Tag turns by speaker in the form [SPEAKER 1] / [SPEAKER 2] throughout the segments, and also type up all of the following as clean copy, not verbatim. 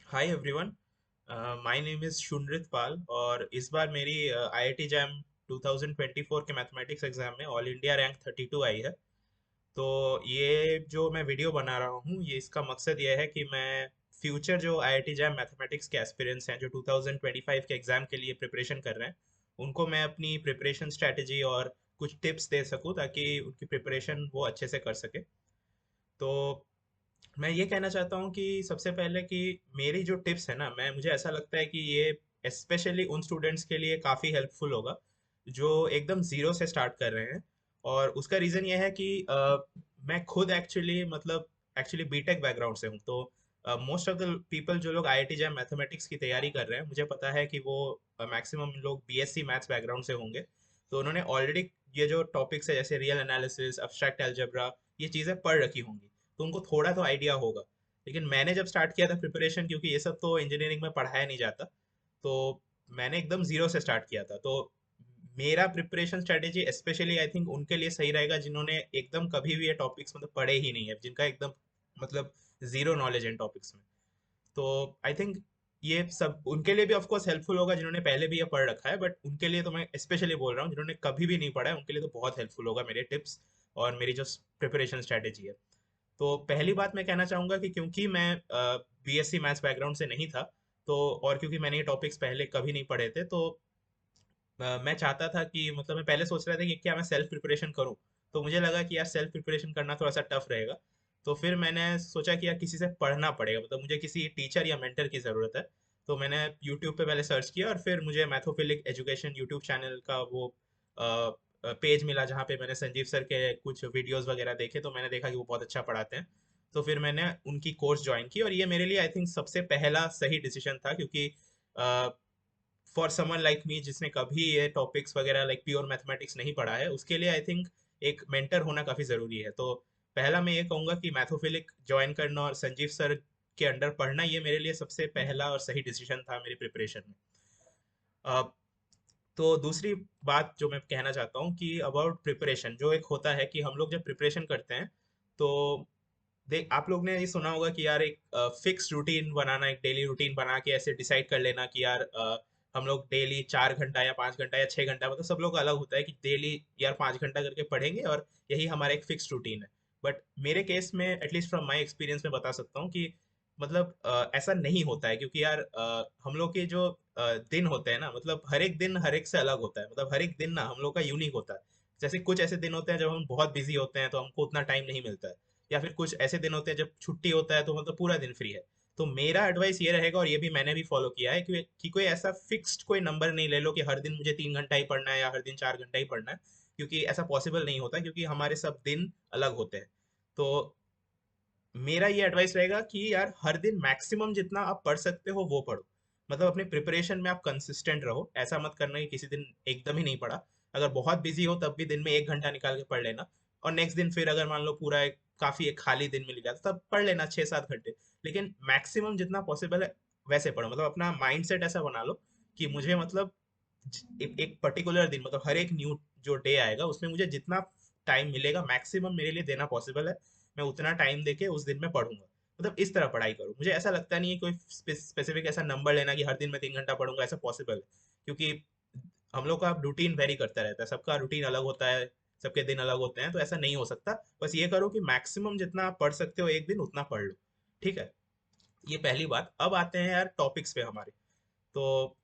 [SPEAKER 1] Hi everyone. My name is Shunrit Pal और इस बार मेरी आईआईटी जैम 2024 के मैथमेटिक्स एग्जाम में ऑल इंडिया रैंक 32 आई है। तो ये जो मैं वीडियो बना रहा हूँ ये इसका मकसद ये है कि मैं फ्यूचर जो आईआईटी जैम मैथमेटिक्स के एस्पिरेंट्स हैं जो 2025 के एग्जाम के लिए प्रिपरेशन कर रहे हैं उनको मैं अपनी प्रिपरेशन स्ट्रैटेजी और कुछ टिप्स दे सकूँ ताकि उनकी प्रिपरेशन वो अच्छे से कर सके। तो मैं ये कहना चाहता हूँ कि सबसे पहले कि मेरी जो टिप्स है ना, मैं मुझे ऐसा लगता है कि ये स्पेशली उन स्टूडेंट्स के लिए काफ़ी हेल्पफुल होगा जो एकदम ज़ीरो से स्टार्ट कर रहे हैं। और उसका रीज़न ये है कि मैं खुद एक्चुअली बीटेक बैकग्राउंड से हूँ। तो मोस्ट ऑफ द पीपल जो लोग आईआईटी जैम मैथमेटिक्स की तैयारी कर रहे हैं मुझे पता है कि वो मैक्सिमम लोग बीएससी मैथ्स बैकग्राउंड से होंगे। तो उन्होंने ऑलरेडी ये जो टॉपिक्स है जैसे रियल एनालिसिस, अब्स्ट्रैक्ट अलजेब्रा, ये चीज़ें पढ़ रखी होंगी। तो उनको थोड़ा तो आइडिया होगा। लेकिन मैंने जब स्टार्ट किया था प्रिपरेशन, क्योंकि ये सब तो इंजीनियरिंग में पढ़ाया नहीं जाता, तो मैंने एकदम जीरो से स्टार्ट किया था। तो मेरा preparation strategy specially I think उनके लिए सही रहेगा जिन्होंने एकदम कभी भी ये टॉपिक्स मतलब पढ़े ही नहीं है, जिनका एकदम मतलब जीरो नॉलेज है इन टॉपिक्स में। तो आई थिंक ये सब उनके लिए भी ऑफ कोर्स हेल्पफुल होगा जिन्होंने पहले भी ये पढ़ रखा है, बट उनके लिए तो मैं स्पेशली बोल रहा हूँ जिन्होंने कभी भी नहीं पढ़ा है उनके लिए तो बहुत हेल्पफुल होगा मेरे टिप्स और मेरी जो प्रिपरेशन स्ट्रेटेजी है। तो पहली बात मैं कहना चाहूँगा कि क्योंकि मैं बीएससी मैथ्स बैकग्राउंड से नहीं था, तो और क्योंकि मैंने ये टॉपिक्स पहले कभी नहीं पढ़े थे, तो मैं चाहता था कि मतलब मैं पहले सोच रहा था कि क्या मैं सेल्फ प्रिपरेशन करूं। तो मुझे लगा कि यार सेल्फ प्रिपरेशन करना थोड़ा सा टफ रहेगा। तो फिर मैंने सोचा कि यार किसी से पढ़ना पड़ेगा, मतलब मुझे किसी टीचर या मेंटर की ज़रूरत है। तो मैंने यूट्यूब पे पहले सर्च किया और फिर मुझे मैथोफिलिक एजुकेशन यूट्यूब चैनल का वो पेज मिला जहाँ पे मैंने संजीव सर के कुछ वीडियोस वगैरह देखे, तो मैंने देखा कि वो बहुत अच्छा पढ़ाते हैं। तो फिर मैंने उनकी कोर्स ज्वाइन की और ये मेरे लिए आई थिंक सबसे पहला सही डिसीजन था, क्योंकि फॉर समवन लाइक मी जिसने कभी ये टॉपिक्स वगैरह लाइक प्योर मैथमेटिक्स नहीं पढ़ा है, उसके लिए आई थिंक एक मेंटर होना काफ़ी ज़रूरी है। तो पहला मैं ये कहूँगा कि मैथोफिलिक ज्वाइन करना और संजीव सर के अंडर पढ़ना ये मेरे लिए सबसे पहला और सही डिसीजन था मेरी प्रिपरेशन में। अ, तो दूसरी बात जो मैं कहना चाहता हूँ कि अबाउट प्रिपरेशन जो एक होता है कि हम लोग जब प्रिपरेशन करते हैं, तो देख आप लोग ने ये सुना होगा कि यार एक फिक्स रूटीन बनाना, एक डेली रूटीन बना के ऐसे डिसाइड कर लेना कि यार हम लोग डेली 4 घंटा या 5 घंटा या 6 घंटा, मतलब सब लोग का अलग होता है कि डेली यार 5 घंटा करके पढ़ेंगे और यही हमारा एक फिक्स रूटीन है। बट मेरे केस में एटलीस्ट फ्रॉम माई एक्सपीरियंस में बता सकता हूँ कि मतलब ऐसा नहीं होता है, क्योंकि यार हम लोग के जो दिन होते हैं ना, मतलब हर एक दिन हर एक से अलग होता है, मतलब हर एक दिन ना हम लोग का यूनिक होता है। जैसे कुछ ऐसे दिन होते हैं जब हम बहुत बिजी होते हैं तो हमको उतना टाइम नहीं मिलता है, या फिर कुछ ऐसे दिन होते हैं जब छुट्टी होता है तो मतलब पूरा दिन फ्री है। तो मेरा एडवाइस ये रहेगा, और ये भी मैंने भी फॉलो किया है, कि कोई ऐसा फिक्स्ड कोई नंबर नहीं ले लो कि हर दिन मुझे 3 घंटा ही पढ़ना है या हर दिन 4 घंटा ही पढ़ना है, क्योंकि ऐसा पॉसिबल नहीं होता, क्योंकि हमारे सब दिन अलग होते हैं। तो मेरा ये एडवाइस रहेगा कि यार हर दिन मैक्सिमम जितना आप पढ़ सकते हो वो पढ़ो। मतलब अपने प्रिपरेशन में आप कंसिस्टेंट रहो, ऐसा मत करना कि किसी दिन एकदम ही नहीं पढ़ा। अगर बहुत बिजी हो तब भी दिन में 1 घंटा निकाल के पढ़ लेना, और नेक्स्ट दिन फिर अगर मान लो पूरा एक काफी एक खाली दिन मिल गया तो तब पढ़ लेना 6-7 घंटे। लेकिन मैक्सिमम जितना पॉसिबल है वैसे पढ़ो, मतलब अपना माइंड सेट ऐसा बना लो कि मुझे मतलब एक पर्टिकुलर दिन, मतलब हर एक न्यू जो डे आएगा उसमें मुझे जितना टाइम मिलेगा मैक्सिमम मेरे लिए देना पॉसिबल है, मैं उतना टाइम देके उस दिन में पढ़ूंगा। मतलब इस तरह पढ़ाई करूँ। मुझे ऐसा लगता नहीं है कोई स्पेसिफिक ऐसा नंबर लेना कि हर दिन मैं 3 घंटा पढ़ूंगा, ऐसा पॉसिबल है, क्योंकि हम लोग का रूटीन वेरी करता रहता है, सबका रूटीन अलग होता है, सबके दिन अलग होते हैं, तो ऐसा नहीं हो सकता। बस ये करो कि मैक्सिमम जितना आप पढ़ सकते हो एक दिन उतना पढ़ लो। ठीक है, ये पहली बात। अब आते हैं यार टॉपिक्स पे हमारे। तो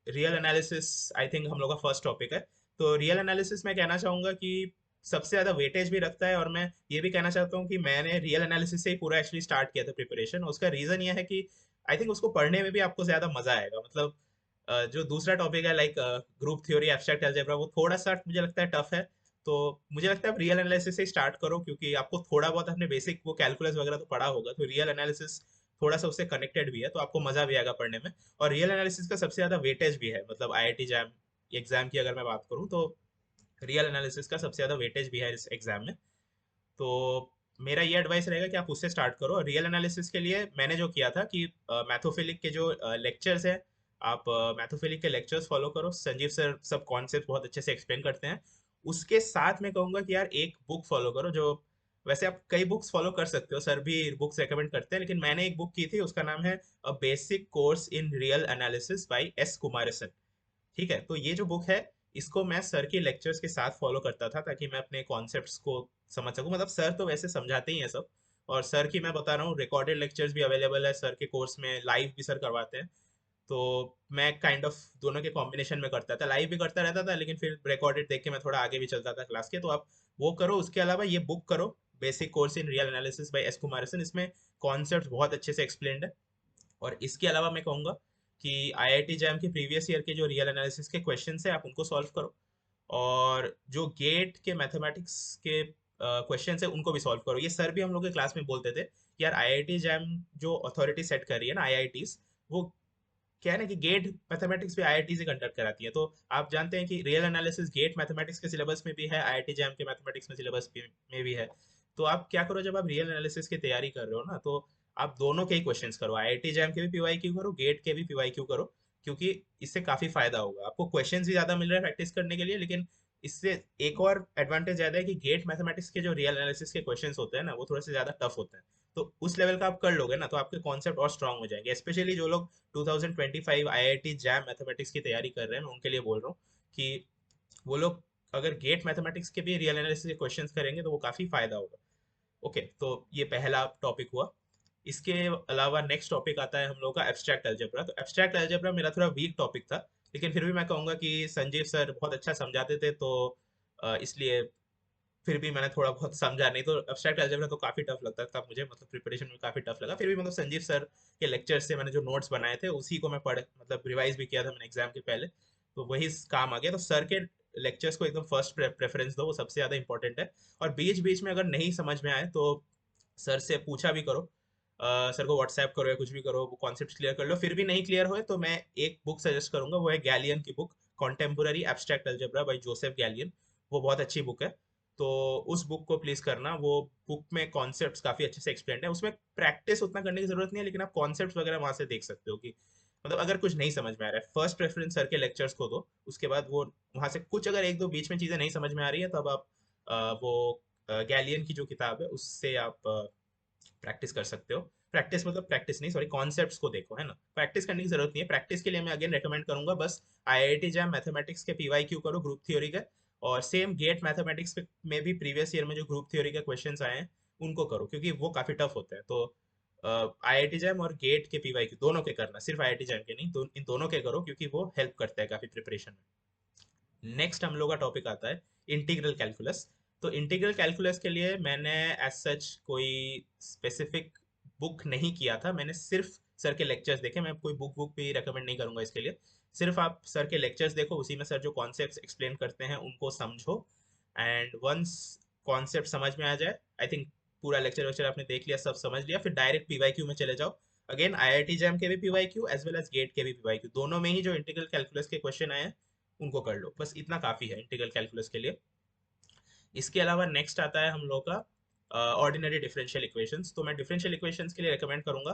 [SPEAKER 1] रियल एनालिसिस आई थिंक हम लोग का फर्स्ट टॉपिक है। तो रियल एनालिसिस में कहना चाहूंगा कि सबसे ज़्यादा वेटेज भी रखता है, और मैं ये भी कहना चाहता हूँ कि मैंने रियल एनालिसिस से ही पूरा एक्चुअली स्टार्ट किया था प्रिपरेशन। उसका रीज़न ये है कि आई थिंक उसको पढ़ने में भी आपको ज़्यादा मज़ा आएगा। मतलब जो दूसरा टॉपिक है like group theory, abstract algebra, वो थोड़ा सा मुझे लगता है टफ है। तो मुझे लगता है आप रियल एनालिसिस से स्टार्ट करो, क्योंकि आपको थोड़ा बहुत अपने बेसिक वो कैलकुलस वगैरह तो पढ़ा होगा, तो रियल एनालिसिस थोड़ा सा उससे कनेक्टेड भी है, तो आपको मज़ा भी आएगा पढ़ने में। और रियल एनालिसिस का सबसे ज़्यादा वेटेज भी है, मतलब आईआईटी जैम एग्जाम की अगर मैं बात करूँ तो रियल एनालिसिस का सबसे ज़्यादा वेटेज भी है इस एग्जाम में। तो मेरा ये एडवाइस रहेगा कि आप उससे स्टार्ट करो। रियल एनालिसिस के लिए मैंने जो किया था कि मैथोफिलिक के जो लेक्चर्स हैं, आप मैथोफिलिक के लेक्चर्स फॉलो करो। संजीव सर सब कॉन्सेप्ट बहुत अच्छे से एक्सप्लेन करते हैं। उसके साथ मैं कहूँगा कि यार एक बुक फॉलो करो जो वैसे आप कई बुक्स फॉलो कर सकते हो, सर भी बुक्स रेकमेंड करते हैं, लेकिन मैंने एक बुक की थी, उसका नाम है a basic course in real analysis by S Kumaresan. ठीक है, तो ये जो बुक है, इसको मैं सर के लेक्चर्स के साथ फॉलो करता था ताकि मैं अपने कॉन्सेप्ट्स को समझ सकूं। मतलब सर तो वैसे समझाते ही हैं सब, और सर की मैं बता रहा हूँ रिकॉर्डेड लेक्चर्स भी अवेलेबल है सर के कोर्स में, लाइव भी सर करवाते हैं। तो मैं काइंड ऑफ दोनों के कॉम्बिनेशन में करता था, लाइव भी करता रहता था, लेकिन फिर रिकॉर्डेड देख के मैं थोड़ा आगे भी चलता था क्लास के। तो आप वो करो, उसके अलावा ये बुक करो, basic course in real analysis by S Kumaresan. इसमें कॉन्सेप्ट बहुत अच्छे से एक्सप्लेन्ड है। और इसके अलावा मैं कहूँगा कि आईआईटी जैम के प्रीवियस ईयर के जो रियल एनालिसिस के क्वेश्चन है, आप उनको सॉल्व करो। और जो गेट के मैथमेटिक्स के क्वेश्चन है, उनको भी सॉल्व करो। ये सर भी हम लोग के क्लास में बोलते थे कि यार आईआईटी जैम जो अथॉरिटी सेट कर रही है ना, आईआईटीज, वो क्या है ना कि गेट मैथमेटिक्स भी आईआईटी से कंडक्ट कराती है। तो आप जानते हैं कि रियल एनालिसिस गेट मैथमेटिक्स के सिलेबस में भी है, आईआईटी जैम के मैथमेटिक्स में सिलेबस में भी है। तो आप क्या करो, जब आप रियल एनालिसिस की तैयारी कर रहे हो ना, तो आप दोनों के ही क्वेश्चंस करो, आईआईटी जैम के भी पीवाईक्यू करो, गेट के भी पीवाईक्यू करो। क्योंकि इससे काफी फायदा होगा आपको, क्वेश्चंस भी ज्यादा मिल रहे हैं प्रैक्टिस करने के लिए, लेकिन इससे एक और एडवांटेज ज्यादा है कि गेट मैथमेटिक्स के जो रियल एनालिसिस के क्वेश्चंस होते हैं ना, वो थोड़े से ज्यादा टफ होते हैं। तो उस लेवल का आप कर लोगे ना, तो आपके कॉन्सेप्ट और स्ट्रांग हो जाएंगे। स्पेशली जो लोग 2025 आईआईटी जैम मैथमेटिक्स की तैयारी कर रहे हैं, मैं उनके लिए बोल रहा हूँ कि वो लोग अगर गेट मैथमेटिक्स के भी रियल एनालिसिस के क्वेश्चंस करेंगे तो वो काफी फायदा होगा। ओके, तो ये पहला टॉपिक हुआ। इसके अलावा नेक्स्ट टॉपिक आता है हम लोग का एब्स्ट्रैक्ट अलजेब्रा। तो एब्स्ट्रैक्ट अलजेब्रा मेरा थोड़ा वीक टॉपिक था, लेकिन फिर भी मैं कहूंगा कि संजीव सर बहुत अच्छा समझाते थे, तो इसलिए फिर भी मैंने थोड़ा बहुत समझा। नहीं तो एब्स्ट्रैक्ट अलजेब्रा तो काफी टफ लगता था मुझे, मतलब प्रिपरेशन में काफी टफ लगा। फिर भी मतलब संजीव सर के लेक्चर से मैंने जो नोट्स बनाए थे उसी को मैं पढ़ मतलब रिवाइज भी किया था मैंने एग्जाम के पहले, तो वही काम आ गया। तो सर के लेक्चर्स को एकदम फर्स्ट प्रेफरेंस दो, वो सबसे ज्यादा इंपॉर्टेंट है। और बीच बीच में अगर नहीं समझ में आए तो सर से पूछा भी करो, सर को व्हाट्सएप करो या कुछ भी करो, वो कॉन्सेप्ट क्लियर कर लो। फिर भी नहीं क्लियर होए तो मैं एक बुक सजेस्ट करूंगा, वो है गैलियन की book, contemporary abstract algebra by Joseph Gallian. वो बहुत अच्छी बुक है, तो उस बुक को प्लीज करना। वो बुक में कॉन्सेप्ट्स काफी अच्छे से एक्सप्लेन है, उसमें प्रैक्टिस उतना करने की जरूरत नहीं है, लेकिन आप कॉन्सेप्ट्स वगैरह वहां से देख सकते हो कि मतलब अगर कुछ नहीं समझ में आ रहा है, फर्स्ट प्रेफरेंस सर के लेक्चर्स को दो। उसके बाद वो वहां से कुछ अगर एक दो बीच में चीजें नहीं समझ में आ रही है, तब आप वो गैलियन की जो किताब है उससे आप प्रैक्टिस कर सकते हो। प्रैक्टिस मतलब प्रैक्टिस नहीं, सॉरी, कॉन्सेप्ट्स को देखो, है ना। प्रैक्टिस करने की जरूरत नहीं है। प्रैक्टिस के लिए मैं अगेन रेकमेंड करूंगा, बस आईआईटी जैम मैथमेटिक्स के पीवाईक्यू करो, ग्रुप थ्योरी के। और सेम गेट मैथमेटिक्स में भी प्रीवियस ईयर में जो ग्रुप थ्योरी के क्वेश्चंस आए हैं उनको करो, क्योंकि वो काफी टफ होते हैं। तो आईआईटी जैम और गेट के पीवाईक्यू दोनों के करना, सिर्फ आईआईटी जैम के नहीं, इन दोनों के करो, क्योंकि वो हेल्प करता है काफी प्रिपरेशन में। नेक्स्ट हम लोग का टॉपिक आता है इंटीग्रल कैलकुलस। तो इंटीग्रल कैलकुलस के लिए मैंने एज सच कोई स्पेसिफिक बुक नहीं किया था, मैंने सिर्फ सर के लेक्चर्स देखे। मैं कोई बुक बुक भी रेकमेंड नहीं करूंगा इसके लिए। सिर्फ आप सर के लेक्चर्स देखो, उसी में सर जो कॉन्सेप्ट्स एक्सप्लेन करते हैं उनको समझो। एंड वंस कॉन्सेप्ट समझ में आ जाए, आई थिंक पूरा लेक्चर वेक्चर आपने देख लिया, सब समझ लिया, फिर डायरेक्ट पीवाईक्यू में चले जाओ। अगेन आईआईटी जैम के भी PYQ as well as GATE के भी पीवाईक्यू, दोनों में ही जो इंटीग्रल कैलकुलस के क्वेश्चन आए हैं उनको कर लो, बस इतना काफी है इंटीग्रल कैलकुलस के लिए। इसके अलावा नेक्स्ट आता है हम लोग का ऑर्डिनरी डिफरेंशियल इक्वेशंस। तो मैं डिफरेंशियल इक्वेशंस के लिए रेकमेंड करूंगा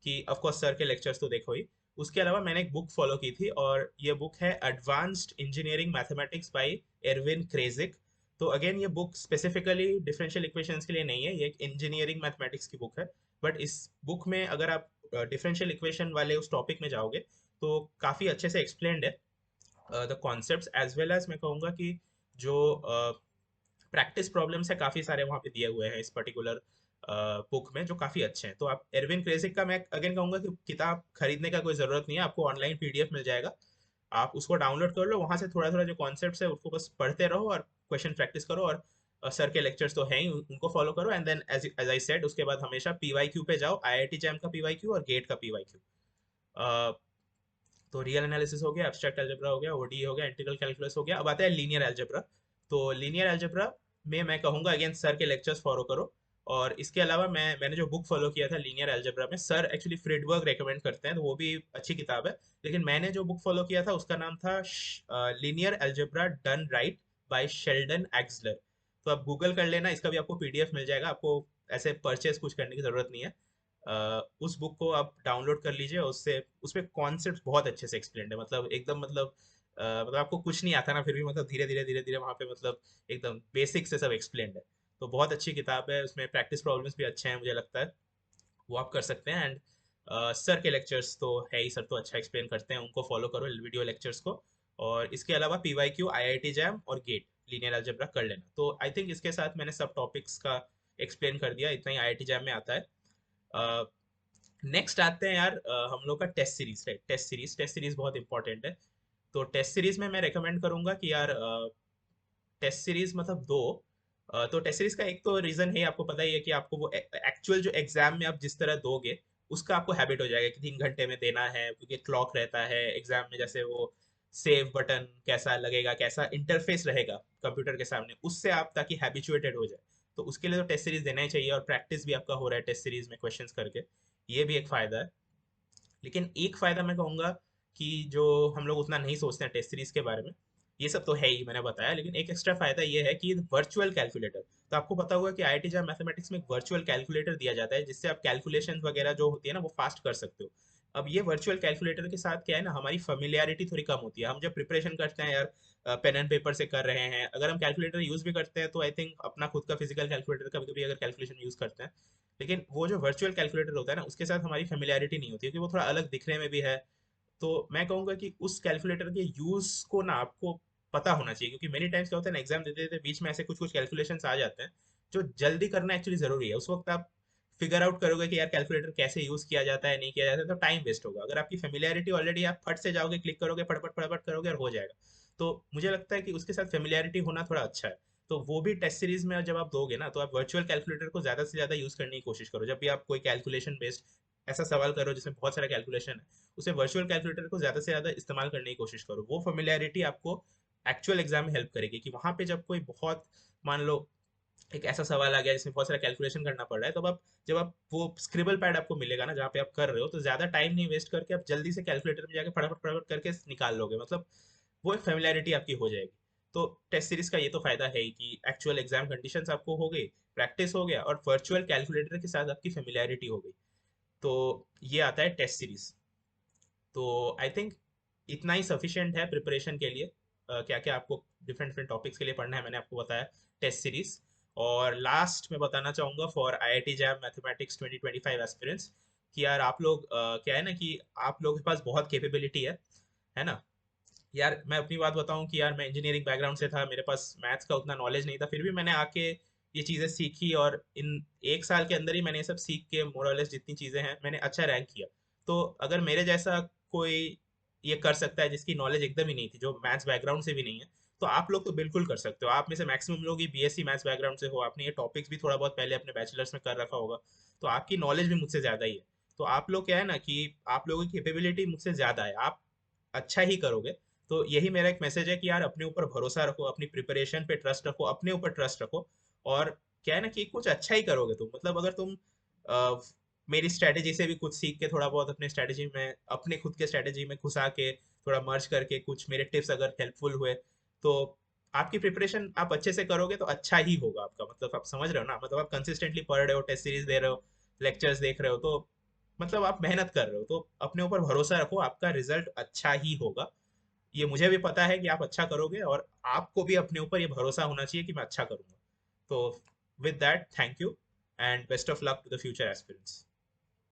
[SPEAKER 1] कि ऑफ कोर्स सर के लेक्चर्स तो देखो ही। उसके अलावा मैंने एक बुक फॉलो की थी, और ये बुक है advanced engineering mathematics by Erwin Kreyszig. तो अगेन ये बुक स्पेसिफिकली डिफरेंशियल इक्वेशंस के लिए नहीं है, ये एक इंजीनियरिंग मैथमेटिक्स की बुक है। बट इस बुक में अगर आप डिफरेंशियल इक्वेशन वाले उस टॉपिक में जाओगे तो काफ़ी अच्छे से एक्सप्लेन्ड है the concepts, as well as मैं कहूँगा कि जो प्रैक्टिस प्रॉब्लम्स है काफ़ी सारे वहाँ पे दिए हुए हैं इस पर्टिकुलर बुक में, जो काफ़ी अच्छे हैं। तो आप एरविन क्रेजिक का मैं अगेन कहूँगा कि किताब खरीदने का कोई ज़रूरत नहीं है, आपको ऑनलाइन पीडीएफ मिल जाएगा। आप उसको डाउनलोड कर लो, वहाँ से थोड़ा थोड़ा जो कॉन्सेप्ट्स है उसको बस पढ़ते रहो और क्वेश्चन प्रैक्टिस करो। और सर के लेक्चर्स तो हैं ही, उनको फॉलो करो। And then as as I said, उसके बाद हमेशा पीवाईक्यू पे जाओ, आईआईटी जैम का पीवाईक्यू और गेट का पीवाईक्यू। तो रियल एनालिसिस हो गया, एब्स्ट्रैक्ट अलजेब्रा हो गया, ओडी हो गया, इंटीग्रल कैलकुलस हो गया। अब आता है लीनियर अलजेब्रा। तो लीनियर अलजेब्रा में मैं कहूंगा अगेन सर के लेक्चर्स फॉलो करो। और इसके अलावा मैंने जो बुक फॉलो किया था लीनियर अलजेब्रा में, सर एक्चुअली फ्रिडबर्ग रेकमेंड करते हैं, तो वो भी अच्छी किताब है। लेकिन मैंने जो बुक फॉलो किया था उसका नाम था linear algebra done right by Sheldon Axler. तो आप गूगल कर लेना, इसका भी आपको पीडीएफ मिल जाएगा, आपको ऐसे परचेज कुछ करने की जरूरत नहीं है। उस बुक को आप डाउनलोड कर लीजिए, उससे उसमें कॉन्सेप्ट बहुत अच्छे से एक्सप्लेंड है, मतलब एकदम मतलब आपको कुछ नहीं आता ना, फिर भी मतलब धीरे धीरे धीरे धीरे वहां पे मतलब एकदम बेसिक से सब एक्सप्लेंड है। तो बहुत अच्छी किताब है, उसमें प्रैक्टिस प्रॉब्लम्स भी अच्छे हैं मुझे लगता है, वो आप कर सकते हैं। एंड सर के लेक्चर्स तो है ही, सर तो अच्छा एक्सप्लेन करते हैं, उनको फॉलो करो वीडियो लेक्चर्स को। और इसके अलावा पीवाईक्यू, आईआईटी जैम और गेट लीनियर अलजेब्रा कर लेना। तो आई थिंक इसके साथ मैंने सब टॉपिक्स का एक्सप्लेन कर दिया, इतना ही आईआईटी जैम में आता है। नेक्स्ट आते हैं यार, हम लोग का test series, right? Test series बहुत इंपॉर्टेंट है। तो टेस्ट सीरीज में मैं रेकमेंड करूंगा कि यार टेस्ट सीरीज मतलब दो। तो टेस्ट सीरीज का एक तो रीजन है, आपको पता ही है कि आपको वो एक्चुअल जो एग्जाम में आप जिस तरह दोगे उसका आपको हैबिट हो जाएगा कि 3 घंटे में देना है, क्योंकि क्लॉक रहता है एग्जाम में। जैसे वो सेव बटन कैसा लगेगा, कैसा इंटरफेस रहेगा कंप्यूटर के सामने, उससे आप ताकि हैबिचुएटेड हो जाए। तो उसके लिए तो टेस्ट सीरीज देना ही चाहिए, और प्रैक्टिस भी आपका हो रहा है टेस्ट सीरीज में क्वेश्चंस करके, ये भी एक फायदा है। लेकिन एक फायदा मैं कहूंगा कि जो हम लोग उतना नहीं सोचते हैं टेस्ट सीरीज के बारे में, ये सब तो है ही मैंने बताया, लेकिन एक एक्स्ट्रा फायदा ये है कि वर्चुअल कैलकुलेटर। तो आपको पता होगा कि आईआईटी जैम मैथमेटिक्स में एक वर्चुअल कैलकुलेटर दिया जाता है, जिससे आप कैलकुलेशन वगैरह जो होती है ना वो फास्ट कर सकते हो। अब ये वर्चुअल कैलकुलेटर के साथ क्या है ना, हमारी फेमिलियरिटी थोड़ी कम होती है। हम जब प्रिपरेशन करते हैं यार, पेन एंड पेपर से कर रहे हैं, अगर हम कैलकुलेटर यूज भी करते हैं तो आई थिंक अपना खुद का फिजिकल कैलकुलेटर कभी कभी अगर कैलकुलेशन यूज करते हैं, लेकिन वो जो वर्चुअल कैलकुलेटर होता है ना उसके साथ हमारी फेमिलियरिटी नहीं होती, क्योंकि वो थोड़ा अलग दिखने में भी है। तो मैं कहूंगा कि उस कैलकुलेटर के यूज को ना आपको पता होना चाहिए, क्योंकि मेनी टाइम्स क्या होता है ना, एग्जाम देते देते बीच में ऐसे कुछ कुछ कैलकुलेशंस आ जाते हैं जो जल्दी करना एक्चुअली जरूरी है। उस वक्त आप फिगर आउट करोगे कि यार कैलकुलेटर कैसे यूज किया जाता है, नहीं किया जाता है, तो टाइम वेस्ट होगा। अगर आपकी फेमिलियरिटी ऑलरेडी, आप फट से जाओगे, क्लिक करोगे, फटाफट फटाफट करोगे और हो जाएगा। तो मुझे लगता है कि उसके साथ फेमिलियरिटी होना थोड़ा अच्छा है। तो वो भी टेस्ट सीरीज में जब आप दोगे ना, तो आप वर्चुअल कैलकुलेटर को ज्यादा से ज्यादा यूज करने की कोशिश करो। जब भी आप कोई कैलकुलेशन बेस्ड ऐसा सवाल करो जिसमें बहुत सारा कैलकुलेशन है, उसे वर्चुअल कैलकुलेटर को ज्यादा से ज्यादा इस्तेमाल करने की कोशिश करो। वो फेमिलियरिटी आपको एक्चुअल एग्जाम में हेल्प करेगी, कि वहां पे जब कोई बहुत, मान लो एक ऐसा सवाल आ गया जिसमें बहुत सारा कैलकुलेशन करना पड़ रहा है, तो आप जब आप वो स्क्रिबल पैड आपको मिलेगा ना जहाँ पे आप कर रहे हो, तो ज्यादा टाइम नहीं वेस्ट करके आप जल्दी से कैलकुलेटर में जाके फटाफट फटाफट करके निकाल लोगे। मतलब वो एक फेमिलियरिटी आपकी हो जाएगी। तो टेस्ट सीरीज का ये तो फायदा है ही कि एक्चुअल एग्जाम कंडीशंस आपको हो गई, प्रैक्टिस हो गया, और वर्चुअल कैलकुलेटर के साथ आपकी फेमिलियरिटी हो गई। तो ये आता है टेस्ट सीरीज। तो आई थिंक इतना ही सफिशिएंट है प्रिपरेशन के लिए। क्या क्या आपको डिफरेंट डिफरेंट टॉपिक्स के लिए पढ़ना है मैंने आपको बताया, टेस्ट सीरीज। और लास्ट में बताना चाहूँगा for IIT jam mathematics 2025 aspirants, कि यार आप लोग क्या है ना कि आप लोगों के पास बहुत कैपेबिलिटी है ना। यार मैं अपनी बात बताऊं कि यार मैं इंजीनियरिंग बैकग्राउंड से था, मेरे पास मैथ्स का उतना नॉलेज नहीं था, फिर भी मैंने आके ये चीज़ें सीखी, और इन 1 साल के अंदर ही मैंने ये सब सीख के मोरलेस जितनी चीज़ें हैं मैंने अच्छा रैंक किया। तो अगर मेरे जैसा कोई ये कर सकता है जिसकी नॉलेज एकदम ही नहीं थी, जो मैथ्स बैकग्राउंड से भी नहीं है, तो आप लोग तो बिल्कुल कर सकते हो। आप में से मैक्सिमम लोग ही बीएससी मैथ्स बैकग्राउंड से हो, आपने ये टॉपिक्स भी थोड़ा बहुत पहले अपने बैचलर्स में कर रखा होगा, तो आपकी नॉलेज भी मुझसे ज़्यादा ही है। तो आप लोग क्या है ना कि आप लोगों की कैपेबिलिटी मुझसे ज़्यादा है, आप अच्छा ही करोगे। तो यही मेरा एक मैसेज है कि यार अपने ऊपर भरोसा रखो, अपनी प्रिपरेशन पे ट्रस्ट रखो, अपने ऊपर ट्रस्ट रखो। और क्या है ना कि कुछ अच्छा ही करोगे तुम। मतलब अगर तुम अ, मेरी स्ट्रेटेजी से भी कुछ सीख के थोड़ा बहुत अपने स्ट्रेटेजी में, अपने खुद के स्ट्रेटेजी में घुसा के थोड़ा मर्ज करके कुछ मेरे टिप्स अगर हेल्पफुल हुए, तो आपकी प्रिपरेशन आप अच्छे से करोगे तो अच्छा ही होगा आपका। मतलब आप समझ रहे हो ना, मतलब आप कंसिस्टेंटली पढ़ रहे हो, टेस्ट सीरीज दे रहे हो, लेक्चर्स देख रहे हो, तो मतलब आप मेहनत कर रहे हो, तो अपने ऊपर भरोसा रखो, आपका रिजल्ट अच्छा ही होगा। ये मुझे भी पता है कि आप अच्छा करोगे, और आपको भी अपने ऊपर ये भरोसा होना चाहिए कि मैं अच्छा करूंगा। तो with that, thank you and best of luck to the future aspirants.